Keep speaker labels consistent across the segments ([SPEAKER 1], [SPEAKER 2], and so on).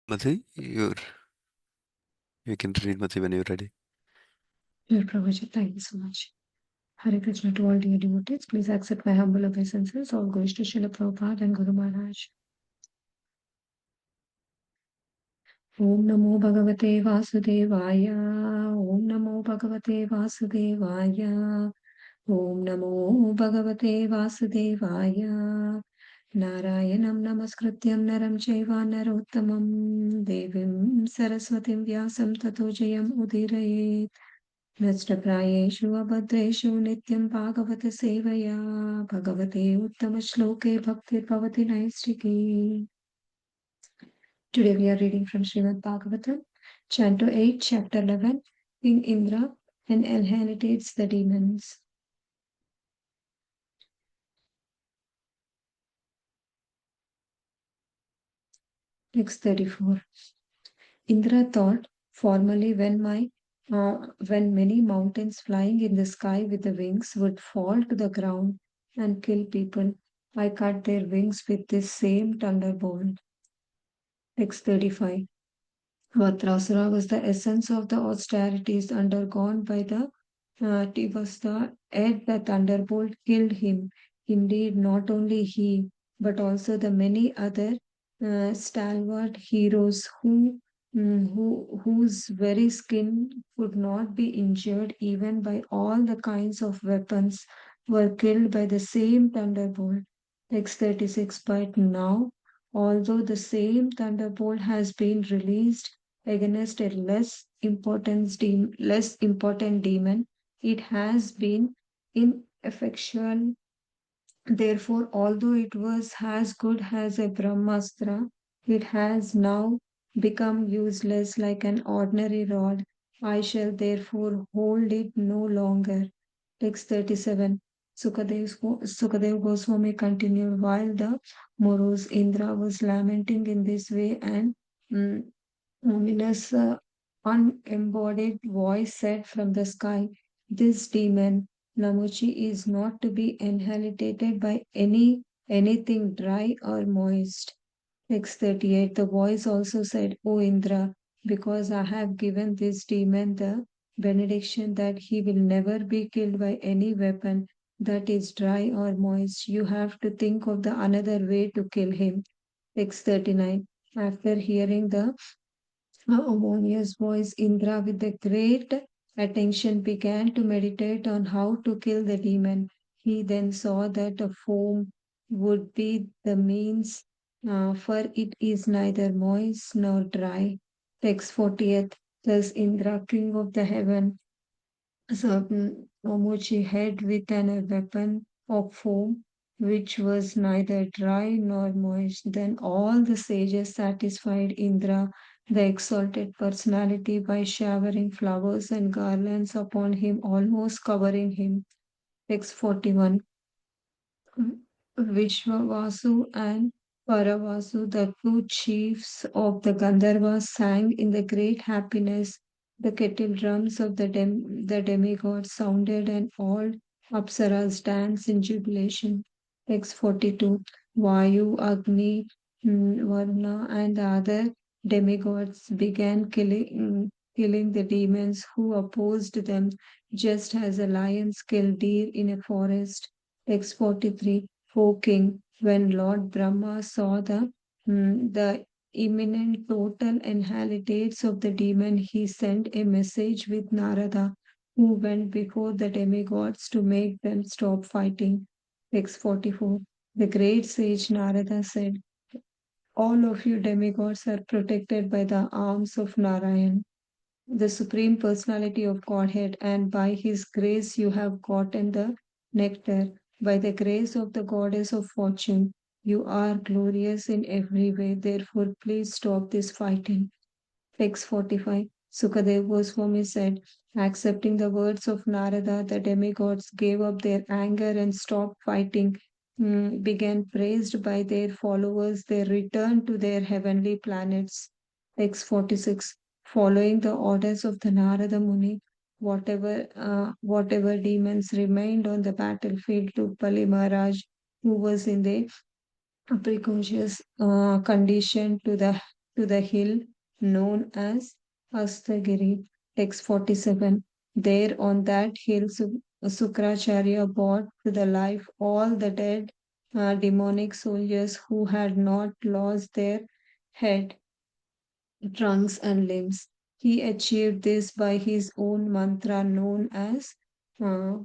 [SPEAKER 1] Madhi, you can read Madhi when you're ready.
[SPEAKER 2] Dear Prabhuji, thank you so much. Hare Krishna to all dear devotees. Please accept my humble obeisances. All goes to Srila Prabhupada and Guru Maharaj. Om Namo Bhagavate Vasudevaya. Om Namo Bhagavate Vasudevaya. Om Namo Bhagavate Vasudevaya. Narayanam Namaskrityam Naram Chaiva Narottamam Devim Saraswatim Vyasam Tato Jayam Udirayet. नष्टप्रायेषु अभद्रेषु नित्यं भागवत सेवया भगवते उत्तमश्लोके भक्तिर्भवति नैष्ठिकी. Today we are reading from Srimad Bhagavatam, Canto 8, Chapter 11, King Indra and inherits the demons. Text 34. Indra thought, formerly when many mountains flying in the sky with the wings would fall to the ground and kill people, I cut their wings with this same thunderbolt. Text 35. Vatrasura was the essence of the austerities undergone by the Tivasta, yet the thunderbolt killed him. Indeed, not only he, but also the many other stalwart heroes whose very skin could not be injured even by all the kinds of weapons were killed by the same thunderbolt. Text 36. But now, although the same thunderbolt has been released against a less important demon, it has been ineffectual. Therefore, although it was as good as a Brahmastra, it has now become useless like an ordinary rod. I shall therefore hold it no longer. Text 37. Sukadev Goswami continued while the morose Indra was lamenting in this way, and mm, ominous, unembodied voice said from the sky, "This demon, Namuchi, is not to be inhalated by anything dry or moist." Text 38. The voice also said, O Indra, because I have given this demon the benediction that he will never be killed by any weapon that is dry or moist, you have to think of the another way to kill him. Text 39. After hearing the Amonia's voice, Indra, with the great attention, began to meditate on how to kill the demon. He then saw that a foam would be the means, for it is neither moist nor dry. Text 40th. Thus Indra, king of the heaven, Omochi head with a weapon of foam, which was neither dry nor moist. Then all the sages satisfied Indra, the exalted personality, by showering flowers and garlands upon him, almost covering him. Text 41. Vishwavasu and Paravasu, the two chiefs of the Gandharvas, sang in the great happiness. The kettle drums of the demigods sounded, and all Apsaras danced in jubilation. Text 42. Vayu, Agni, Varna, and the other demigods began killing the demons who opposed them, just as a lions kill deer in a forest. Text 43. O king, when Lord Brahma saw the imminent total annihilations of the demon, he sent a message with Narada, who went before the demigods to make them stop fighting. Text 44. The great sage Narada said, all of you demigods are protected by the arms of Narayan, the Supreme Personality of Godhead, and by His grace you have gotten the nectar. By the grace of the Goddess of Fortune, you are glorious in every way. Therefore, please stop this fighting. Text 45. Sukadev Goswami said, accepting the words of Narada, the demigods gave up their anger and stopped fighting. Began praised by their followers, they returned to their heavenly planets. Text 46. Following the orders of the Narada Muni, whatever demons remained on the battlefield to Bali Maharaj, who was in the precocious condition to the hill known as Astagiri. Text 47. There on that hill, Sukracharya brought to the life all the dead demonic soldiers who had not lost their head, trunks, and limbs. He achieved this by his own mantra known as uh,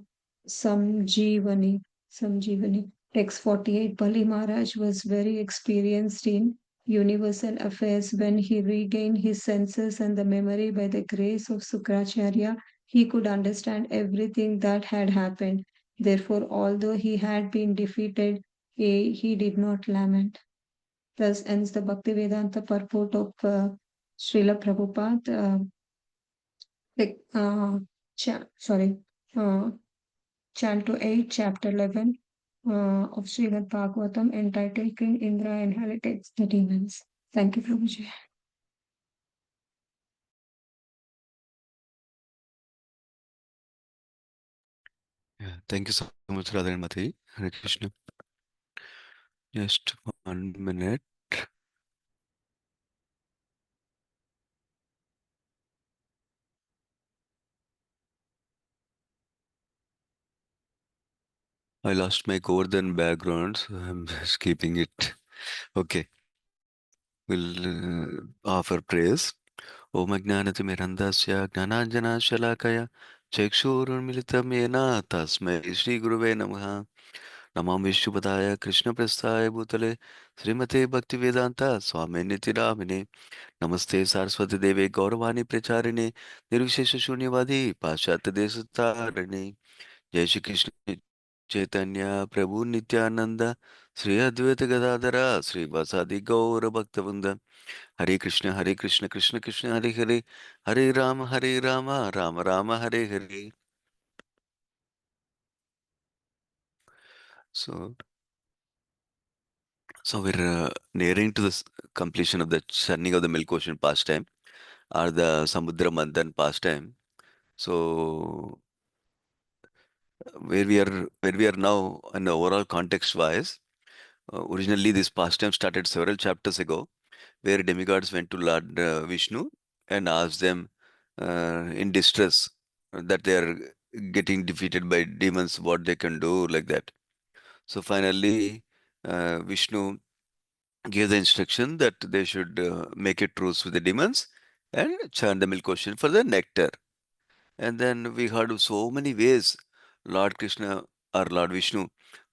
[SPEAKER 2] Samjeevani. Samjeevani. Text 48. Bali Maharaj was very experienced in universal affairs. When he regained his senses and the memory by the grace of Sukracharya, he could understand everything that had happened. Therefore, although he had been defeated, he did not lament. Thus ends the Bhaktivedanta purport of Srila Prabhupada, like, sorry, uh, Canto 8, Chapter 11 of Srimad Bhagavatam, entitled King Indra Inherited the Demons. Thank you, Prabhuji.
[SPEAKER 1] Yeah, thank you so much, Radha and Mataji. Hare Krishna. Just 1 minute. I lost my Govardhan background, so I'm just keeping it. Okay, we'll offer praise. Om Ajnanatimirandasya Gnananjana Shalakaya Chakshurunmilitam Yena Tasmai Shri Guruve Namaha Namam Vishnupadaya Krishna Prasthaya Bhutale Srimate Bhaktivedanta Swami Nitidamine Namaste Saraswati Deve Gauravani Pracharine Nirvishesha Shunyavadi Paschatya Desatarini Jai Shri Krishna Chaitanya Prabhu Nityananda Sri Advaita Gadadara Sri Vasadi Gaura Bhaktavanda Hare Krishna Krishna Krishna Hare Hare Hare Rama Rama Rama Hare Hare. So we're nearing to the completion of the churning of the milk ocean pastime or the Samudra Manthan pastime. So where we are now in the overall context wise, originally this pastime started several chapters ago, where demigods went to Lord Vishnu and asked them in distress that they are getting defeated by demons, what they can do, like that. So finally, Vishnu gave the instruction that they should make a truce with the demons and churn the milk ocean for the nectar. And then we heard of so many ways Lord Krishna or Lord Vishnu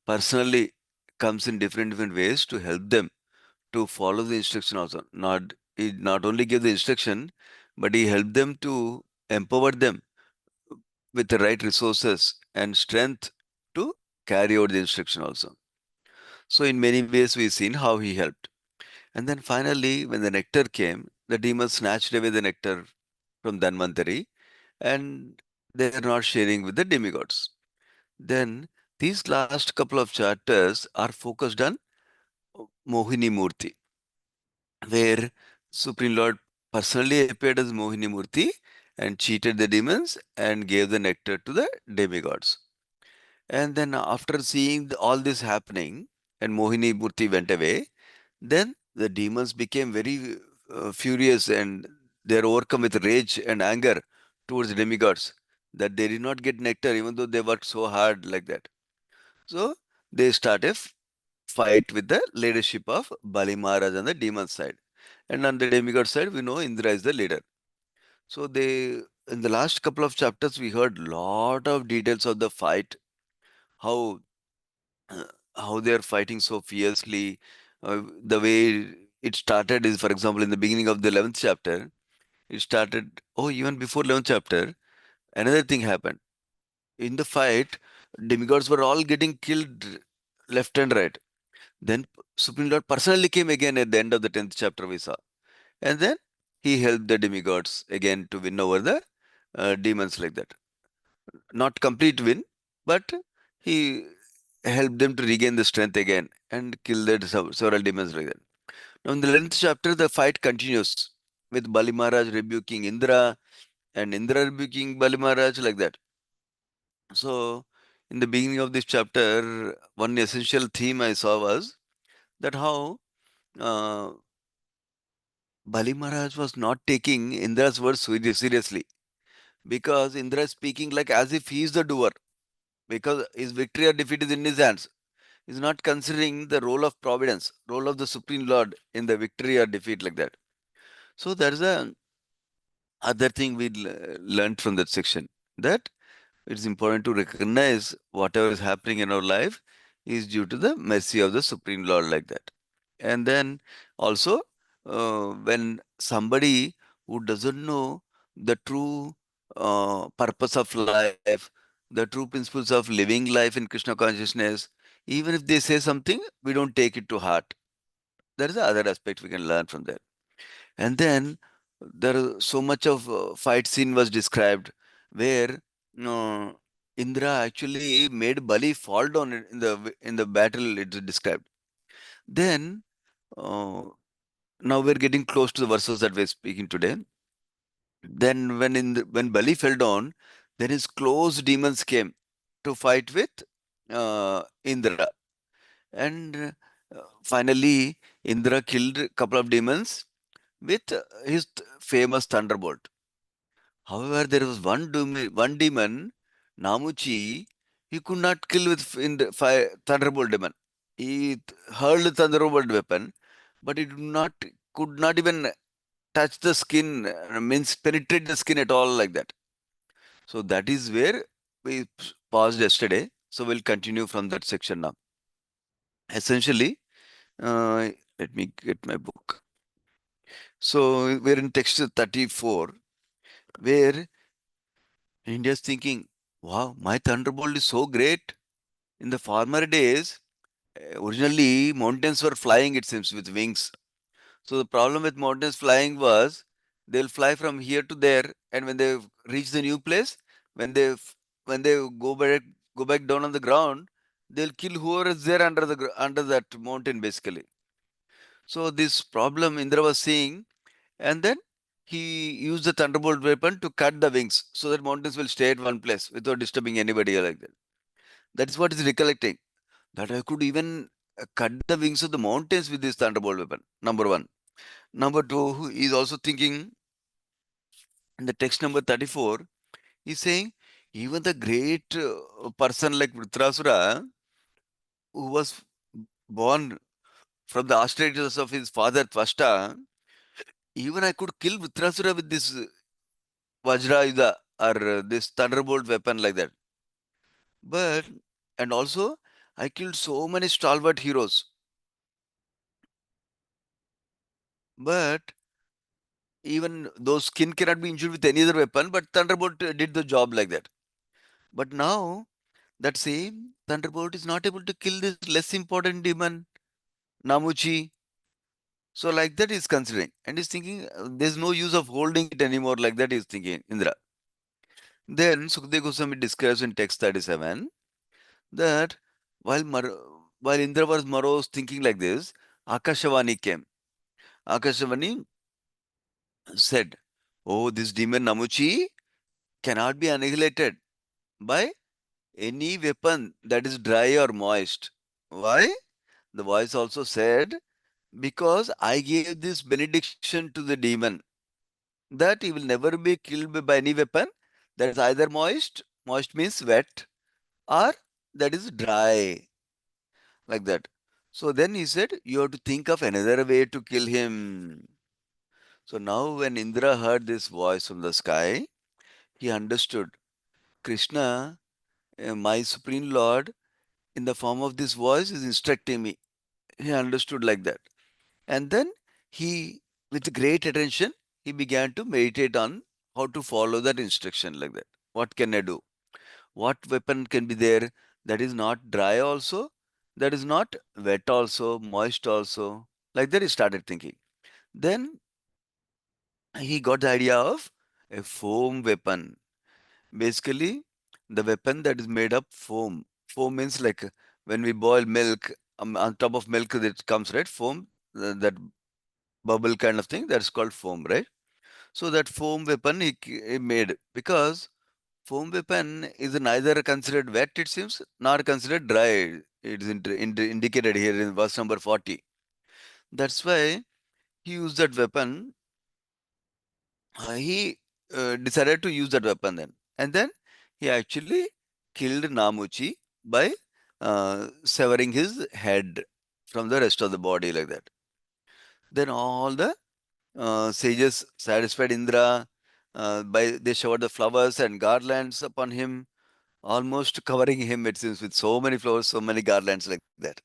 [SPEAKER 1] personally comes in different ways to help them to follow the instruction also. He not only gave the instruction, but he helped them to empower them with the right resources and strength to carry out the instruction also. So in many ways we've seen how he helped. And then finally, when the nectar came, the demons snatched away the nectar from Dhanvantari and they are not sharing with the demigods. Then these last couple of chapters are focused on Mohini Murti, where Supreme Lord personally appeared as Mohini Murti and cheated the demons and gave the nectar to the demigods. And then after seeing all this happening and Mohini Murti went away, then the demons became very furious and they are overcome with rage and anger towards the demigods that they did not get nectar even though they worked so hard like that. So they start a fight with the leadership of Bali Maharaj on the demon side. And on the demigod side, we know Indra is the leader. So in the last couple of chapters, we heard lot of details of the fight, how uh, how they are fighting so fiercely. The way it started is, for example, in the beginning of the 11th chapter, it started. Oh, even before 11th chapter, another thing happened. In the fight, demigods were all getting killed left and right. Then Supreme Lord personally came again at the end of the 10th chapter we saw. And then he helped the demigods again to win over the demons like that. Not complete win, but he helped them to regain the strength again and kill the several demons like that. Now in the 11th chapter, the fight continues with Bali Maharaj rebuking Indra and Indra rebuking Bali Maharaj like that. So in the beginning of this chapter, one essential theme I saw was that how uh, Bali Maharaj was not taking Indra's words seriously, because Indra is speaking like as if he is the doer, because his victory or defeat is in his hands. He is not considering the role of providence, role of the Supreme Lord in the victory or defeat like that. So there is a other thing we learned from that section, that it's important to recognize whatever is happening in our life is due to the mercy of the Supreme Lord like that. And then also, when somebody who doesn't know the true purpose of life, the true principles of living life in Krishna consciousness, even if they say something, we don't take it to heart. There is the other aspect we can learn from there. And then there is so much of fight scene was described where uh, Indra actually made Bali fall down in the battle. It's described. Then uh, now we're getting close to the verses that we're speaking today. Then when Bali fell down, then his close demons came to fight with Indra, and finally Indra killed a couple of demons with his famous thunderbolt. However, there was one demon, Namuchi, he could not kill with in the fire, thunderbolt demon. He hurled the thunderbolt weapon, but it could not even touch the skin, means penetrate the skin at all like that. So that is where we paused yesterday. So we'll continue from that section now. Essentially, let me get my book. So we're in text 34, where India is thinking, wow, my thunderbolt is so great. In the former days, originally mountains were flying, it seems, with wings. So the problem with mountains flying was they'll fly from here to there, and when they reach the new place, when they when they go back down on the ground, they'll kill whoever is there under that mountain basically. So this problem Indra was seeing, and then he used the thunderbolt weapon to cut the wings so that mountains will stay at one place without disturbing anybody like that. That is what is recollecting, that I could even cut the wings of the mountains with this thunderbolt weapon. Number one. Number two, he is also thinking in the text number 34, he's saying even the great person like Vritrasura, who was born from the auspicities of his father Tvashta, even I could kill Vritrasura with this Vajrayuda or this thunderbolt weapon like that. But, and also, I killed so many stalwart heroes. But even those skin cannot be injured with any other weapon, but thunderbolt did the job like that. But now that same thunderbolt is not able to kill this less important demon, Namuchi. So like that he's considering. And he's thinking there's no use of holding it anymore, like that he's thinking, Indra. Then Sukadeva Goswami describes in text 37 that while while Indra was morose thinking like this, Akashavani came. Akashavani said, oh, this demon Namuchi cannot be annihilated by any weapon that is dry or moist. Why? The voice also said, because I gave this benediction to the demon that he will never be killed by any weapon that is either moist means wet, or that is dry, like that. So then he said, you have to think of another way to kill him. So now when Indra heard this voice from the sky, he understood Krishna, my Supreme Lord, in the form of this voice is instructing me. He understood like that. And then he, with great attention, he began to meditate on how to follow that instruction like that. What can I do? What weapon can be there that is not dry also, that is not wet also, moist also? Like that he started thinking. Then he got the idea of a foam weapon. Basically, the weapon that is made up foam. Foam means like when we boil milk, on top of milk that comes, right? Foam, that bubble kind of thing, that's called foam, right? So that foam weapon he made, because foam weapon is neither considered wet, it seems, nor considered dry. It is indicated here in verse number 40. That's why he used that weapon. He decided to use that weapon then. And then he actually killed Namuchi by severing his head from the rest of the body like that. Then all the sages satisfied Indra by they showered the flowers and garlands upon him, almost covering him, it seems, with so many flowers, so many garlands like that.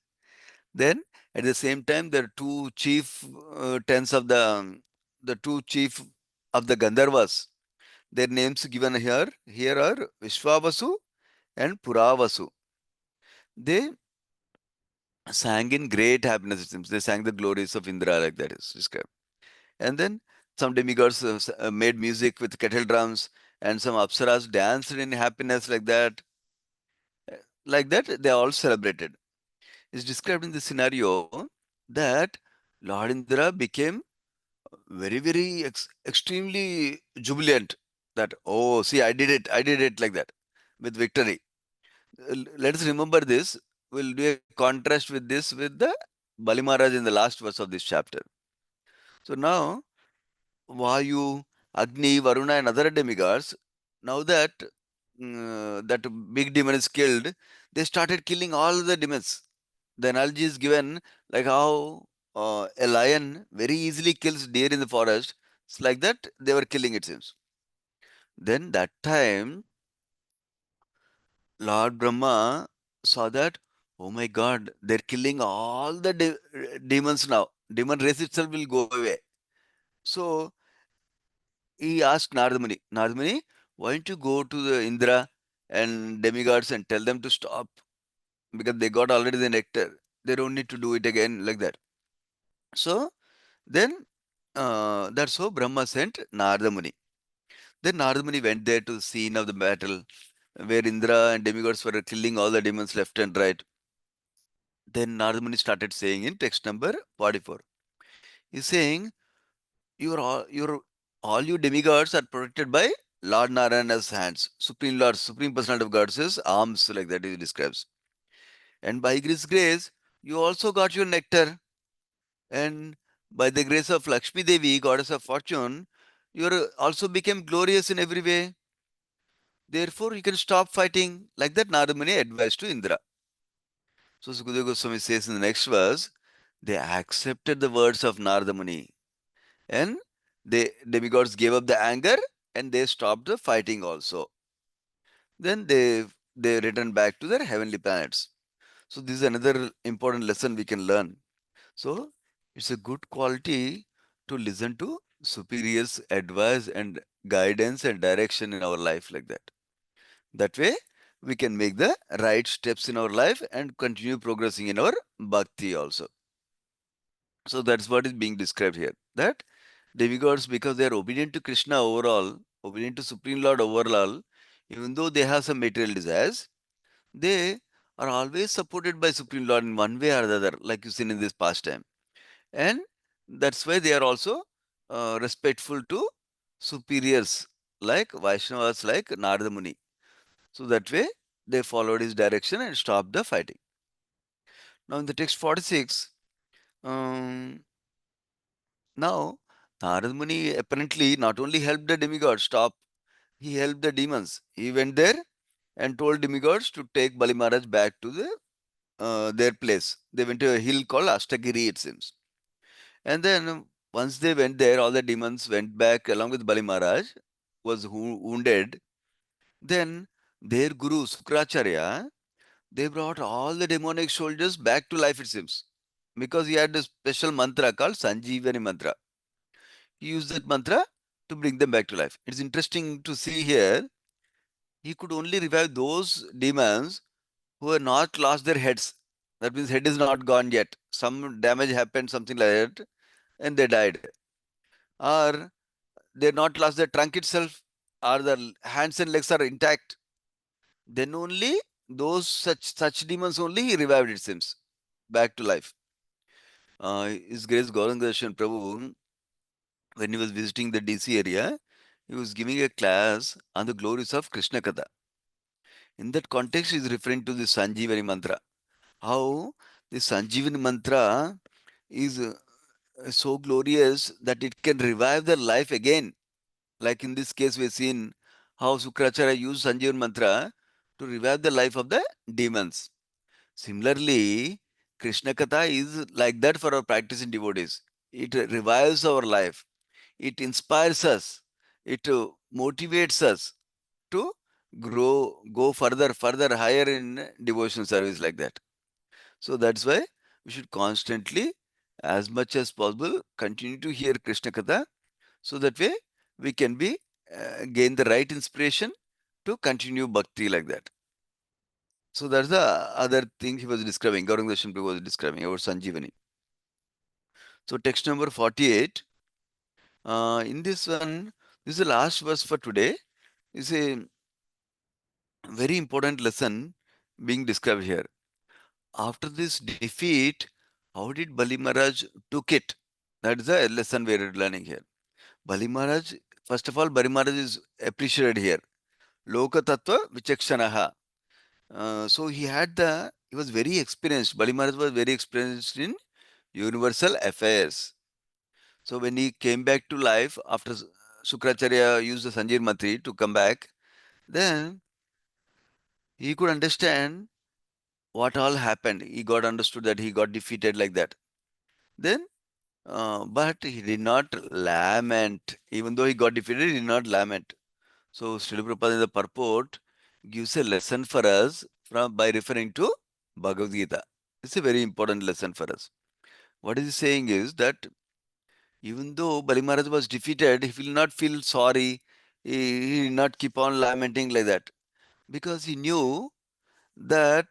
[SPEAKER 1] Then at the same time, the two chief tens of the two chief of the Gandharvas, their names given here are Vishwavasu and Puravasu. They sang in great happiness, it seems. They sang the glories of Indra, like that is described. And then some demigods made music with kettle drums, and some apsaras danced in happiness like that. Like that, they all celebrated. It's described in the scenario that Lord Indra became very extremely jubilant. That, oh, see, I did it like that with victory. Let us remember this. We'll do a contrast with this with the Bali Maharaj in the last verse of this chapter. So now, Vayu, Agni, Varuna, and other demigods, now that that big demon is killed, they started killing all the demons. The analogy is given like how a lion very easily kills deer in the forest. It's like that they were killing, it seems. Then that time, Lord Brahma saw that, oh my God, they're killing all the demons now. Demon race itself will go away. So he asked Nardamuni, Nardamuni, why don't you go to the Indra and demigods and tell them to stop? Because they got already the nectar. They don't need to do it again like that. So then that's how Brahma sent Nardamuni. Then Nardamuni went there to the scene of the battle where Indra and demigods were killing all the demons left and right. Then Nardamuni started saying in text number 44. He's saying, all you demigods are protected by Lord Narayana's hands. Supreme Lord, Supreme Personality of God's arms, like that he describes. And by His grace, you also got your nectar. And by the grace of Lakshmi Devi, goddess of fortune, you also became glorious in every way. Therefore, you can stop fighting. Like that, Nardamuni advised to Indra. So Sukadeva Goswami says in the next verse, they accepted the words of Nardamuni, and the demigods gave up the anger and they stopped the fighting also. Then they returned back to their heavenly planets. So this is another important lesson we can learn. So it's a good quality to listen to superiors' advice and guidance and direction in our life like that. That way we can make the right steps in our life and continue progressing in our bhakti also. So that's what is being described here. That demigods, because they are obedient to Krishna overall, obedient to Supreme Lord overall, even though they have some material desires, they are always supported by Supreme Lord in one way or the other, like you seen in this pastime. And that's why they are also respectful to superiors like Vaishnavas, like Narada Muni. So that way they followed his direction and stopped the fighting. Now in the text 46, um, now Narada Muni apparently not only helped the demigod stop, he helped the demons. He went there and told demigods to take Bali Maharaj back to their place. They went to a hill called Astagiri, it seems. And then once they went there, all the demons went back along with Bali Maharaj, was wounded. Then their guru Sukracharya, they brought all the demonic soldiers back to life, it seems, because he had a special mantra called Sanjeevani mantra. He used that mantra to bring them back to life. It's interesting to see here. He could only revive those demons who have not lost their heads. That means head is not gone yet. Some damage happened, something like that, and they died. Or they not lost their trunk itself, or the hands and legs are intact. Then only those such demons only he revived, it seems, back to life. His Grace Gauranga Prabhu, when he was visiting the DC area, he was giving a class on the glories of Krishna Katha. In that context, he is referring to the Sanjeevani mantra. How the Sanjeevani mantra is so glorious that it can revive their life again. Like in this case, we've seen how Sukracharya used Sanjeevan mantra to revive the life of the demons. Similarly, Krishna Katha is like that for our practicing devotees. It revives our life. It inspires us. It motivates us to grow, go further, higher in devotional service like that. So that's why we should constantly, as much as possible, continue to hear Krishna Katha. So that way we can be gain the right inspiration to continue bhakti like that. So that's the other thing he was describing. Gauranga Prabhu was describing about Sanjeevani. So text number 48. In this one, this is the last verse for today. Is a very important lesson being described here. After this defeat, how did Bali Maharaj took it? That is the lesson we are learning here. Bali Maharaj, first of all, Bali Maharaj is appreciated here. Loka Tattva Vichakshanaha. So he was very experienced. Bali Maharaj was very experienced in universal affairs. So when he came back to life after Sukracharya used the Sanjir Matri to come back, then he could understand what all happened. He got understood that he got defeated like that. Then, but he did not lament. Even though he got defeated, he did not lament. So Srila Prabhupada in the purport gives a lesson for us by referring to Bhagavad Gita. It's a very important lesson for us. What he is saying is that even though Bali Maharaj was defeated, he will not feel sorry. He did not keep on lamenting like that. Because he knew that,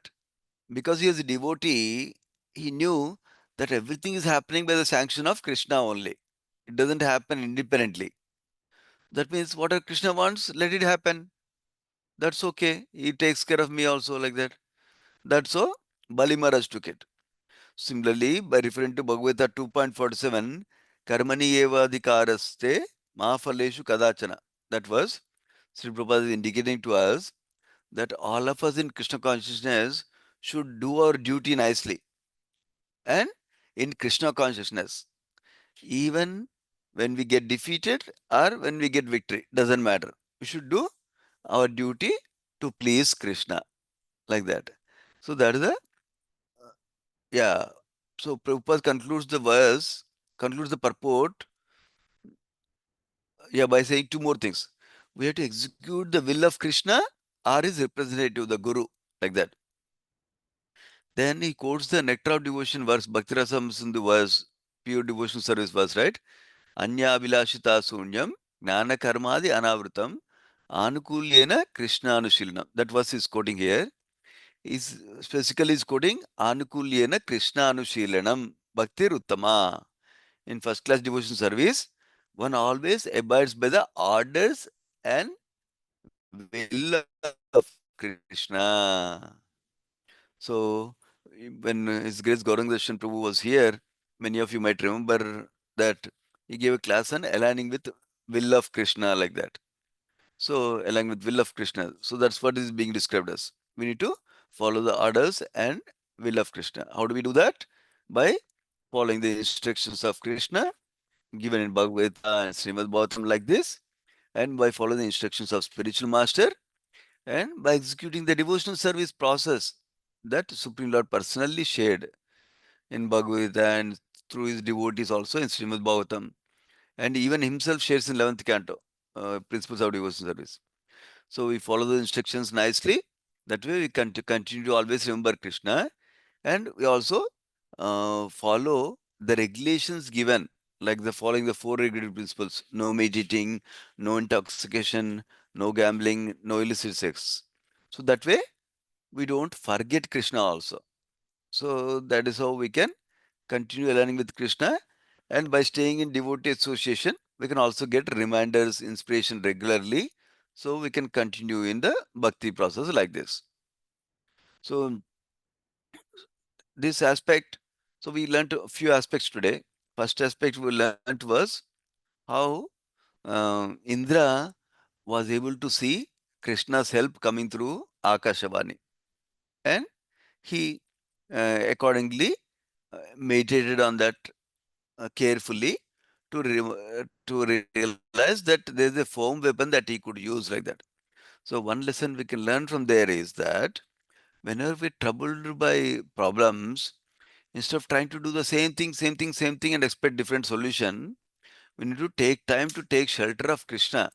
[SPEAKER 1] because he was a devotee, he knew that everything is happening by the sanction of Krishna only. It doesn't happen independently. That means whatever Krishna wants, let it happen. That's okay. He takes care of me also like that. That's so Bali Maharaj took it. Similarly, by referring to Bhagavata 2.47, Karmani eva adhikaraste mahafaleshu kadachana. That was Sri Prabhupada is indicating to us that all of us in Krishna consciousness should do our duty nicely. And in Krishna consciousness, even when we get defeated or when we get victory, doesn't matter. We should do our duty to please Krishna like that. So that is the yeah. So Prabhupada concludes the verse, concludes the purport, yeah, by saying two more things. We have to execute the will of Krishna or his representative, the Guru, like that. Then he quotes the Nectar of Devotion verse, Bhaktirasam Sindhu verse, pure devotion service verse, right? Anya Vilashita Sunyam, Gnana Karmadi Anavritam, Anukulyena Krishna Anushilanam. That verse is quoting here. Is specifically is quoting Anukulyena Krishna Anushilanam Bhaktir Uttama. In first class devotion service, one always abides by the orders and will of Krishna. So, when His Grace Gauranga Darshan Prabhu was here, many of you might remember that he gave a class on aligning with will of Krishna like that. So, aligning with will of Krishna. So, that's what is being described as. We need to follow the orders and will of Krishna. How do we do that? By following the instructions of Krishna given in Bhagavad Gita and Srimad Bhagavatam like this, and by following the instructions of spiritual master, and by executing the devotional service process that Supreme Lord personally shared in Bhagavad Gita and through his devotees also in Srimad Bhagavatam, and even himself shares in 11th Canto, Principles of Devotional Service. So we follow the instructions nicely. That way we can continue to always remember Krishna, and we also follow the regulations given, like the following the four regulated principles: no meat eating, no intoxication, no gambling, no illicit sex. So that way we don't forget Krishna also. So that is how we can continue learning with Krishna, and by staying in devotee association, we can also get reminders, inspiration regularly, so we can continue in the bhakti process like this. So this aspect, so we learned a few aspects today. First aspect we learned was how Indra was able to see Krishna's help coming through Akashavani, and he accordingly meditated on that carefully to realize that there is a firm weapon that he could use like that. So one lesson we can learn from there is that whenever we're troubled by problems, instead of trying to do the same thing, and expect different solution, we need to take time to take shelter of Krishna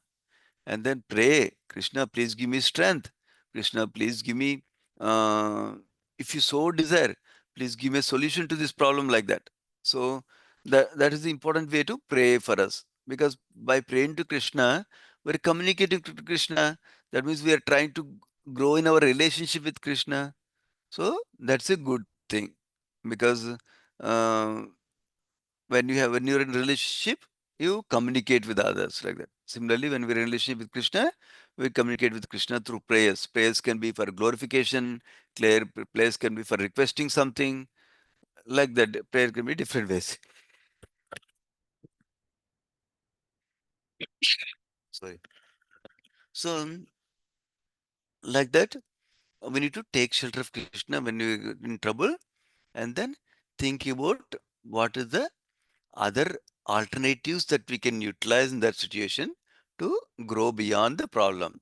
[SPEAKER 1] and then pray, Krishna, please give me strength. Krishna, please give me, uh, if you so desire, please give me a solution to this problem like that. So that is the important way to pray for us. Because by praying to Krishna, we're communicating to Krishna. That means we are trying to grow in our relationship with Krishna. So that's a good thing. Because uh, when you're in relationship, you communicate with others like that. Similarly, when we're in relationship with Krishna, we communicate with Krishna through prayers. Prayers can be for glorification, clear prayers can be for requesting something like that. Prayer can be different ways. Sorry. So like that, we need to take shelter of Krishna when we're in trouble, and then think about what is the other alternatives that we can utilize in that situation to grow beyond the problem.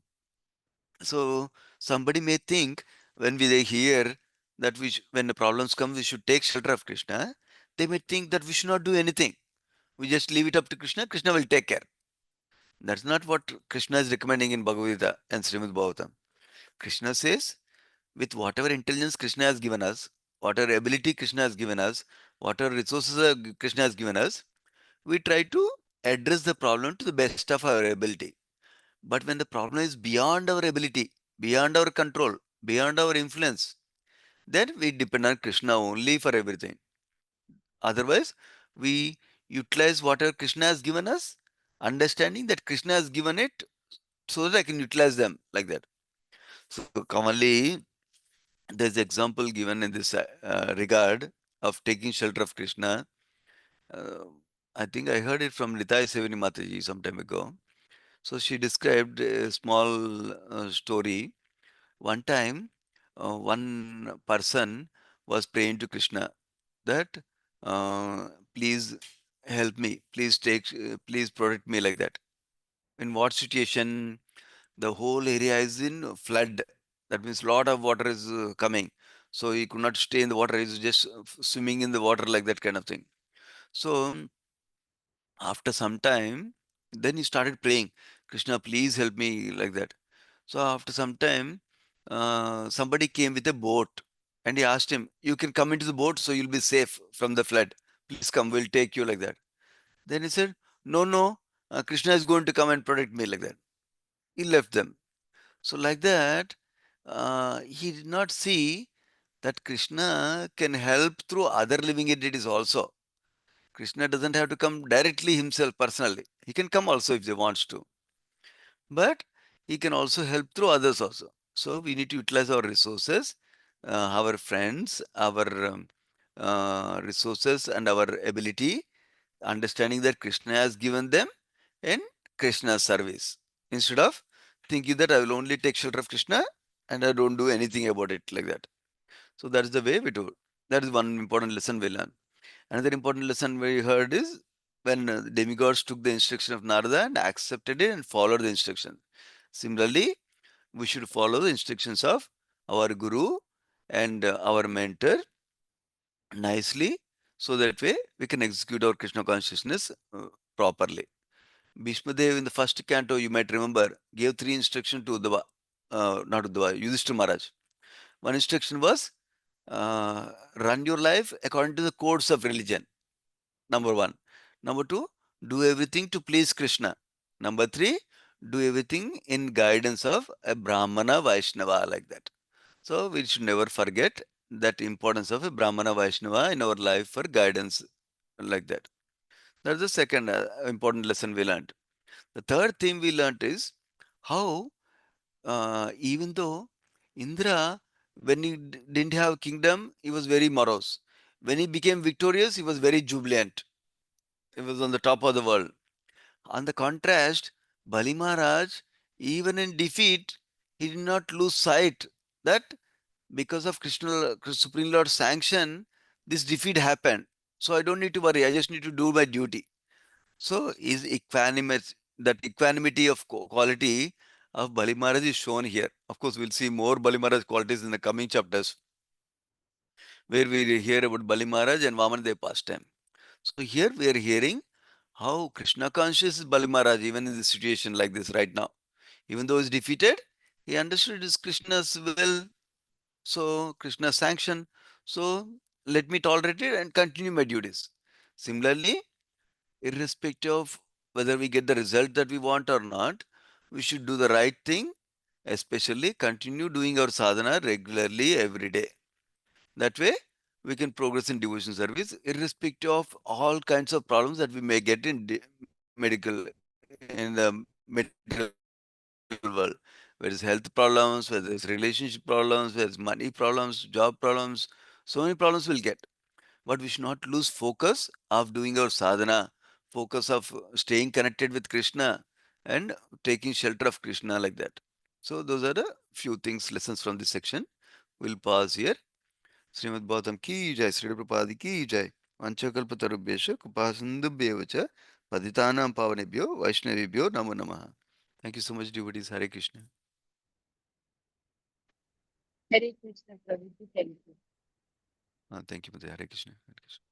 [SPEAKER 1] So somebody may think when they hear that when the problems come, we should take shelter of Krishna. They may think that we should not do anything. We just leave it up to Krishna. Krishna will take care. That's not what Krishna is recommending in Bhagavad Gita and Srimad Bhagavatam. Krishna says, with whatever intelligence Krishna has given us, whatever ability Krishna has given us, whatever resources Krishna has given us, we try to address the problem to the best of our ability. But when the problem is beyond our ability, beyond our control, beyond our influence, then we depend on Krishna only for everything. Otherwise, we utilize whatever Krishna has given us, understanding that Krishna has given it so that I can utilize them like that. So commonly, there's example given in this regard of taking shelter of Krishna. Uh, I think I heard it from Nitai Sevani Mataji some time ago. So she described a small story. One time, one person was praying to Krishna that, please help me, please protect me like that. In what situation? The whole area is in flood. That means lot of water is coming. So he could not stay in the water. He's just swimming in the water like that kind of thing. So after some time, then he started praying, Krishna, please help me like that. So after some time, somebody came with a boat and he asked him, you can come into the boat so you'll be safe from the flood. Please come, we'll take you like that. Then he said, no, no, Krishna is going to come and protect me like that. He left them. So like that, he did not see that Krishna can help through other living entities also. Krishna doesn't have to come directly himself personally. He can come also if he wants to. But he can also help through others also. So we need to utilize our resources, our friends, our resources and our ability, understanding that Krishna has given them in Krishna's service. Instead of thinking that I will only take shelter of Krishna and I don't do anything about it like that. So that is the way we do. That is one important lesson we learn. Another important lesson we heard is when demigods took the instruction of Narada and accepted it and followed the instruction. Similarly, we should follow the instructions of our guru and our mentor nicely, so that way we can execute our Krishna consciousness properly. Bhishma Dev in the first canto, you might remember, gave three instructions to Uddhava, not Uddhava, Yudhishthira Maharaj. One instruction was, run your life according to the codes of religion. Number one. Number two, do everything to please Krishna. Number three, do everything in guidance of a Brahmana Vaishnava like that. So we should never forget that importance of a Brahmana Vaishnava in our life for guidance like that. That's the second important lesson we learned. The third thing we learned is how, even though Indra, when he didn't have kingdom, he was very morose. When he became victorious, he was very jubilant. He was on the top of the world. On the contrast, Bali Maharaj, even in defeat, he did not lose sight that because of Krishna, Supreme Lord's sanction, this defeat happened. So I don't need to worry. I just need to do my duty. So is equanimity, that equanimity of quality of Bali Maharaj is shown here. Of course, we'll see more Bali Maharaj qualities in the coming chapters, where we hear about Bali Maharaj and Vamanadev pastime. So here we are hearing how Krishna conscious is Bali Maharaj even in this situation like this right now. Even though he's defeated, he understood it is Krishna's will. So Krishna's sanction. So let me tolerate it and continue my duties. Similarly, irrespective of whether we get the result that we want or not, we should do the right thing, especially continue doing our sadhana regularly every day. That way, we can progress in devotion service, irrespective of all kinds of problems that we may get in material world, whether it's health problems, whether it's relationship problems, whether it's money problems, job problems, so many problems we'll get. But we should not lose focus of doing our sadhana, focus of staying connected with Krishna and taking shelter of Krishna like that. So those are the few things, lessons from this section. We'll pause here. Srimad Bhagavatam ki jai, Sri Prabhupada ki jai. Vanchakalpatarubhyascha kupasindubhyev cha patitanam pavanebhyo vaishnavibhyo namo namaha. Thank you so much, devotees. Hare Krishna.
[SPEAKER 3] Hare Krishna, Prabhuji, thank you.
[SPEAKER 1] Thank you, Mother. Hare Krishna. Hare Krishna.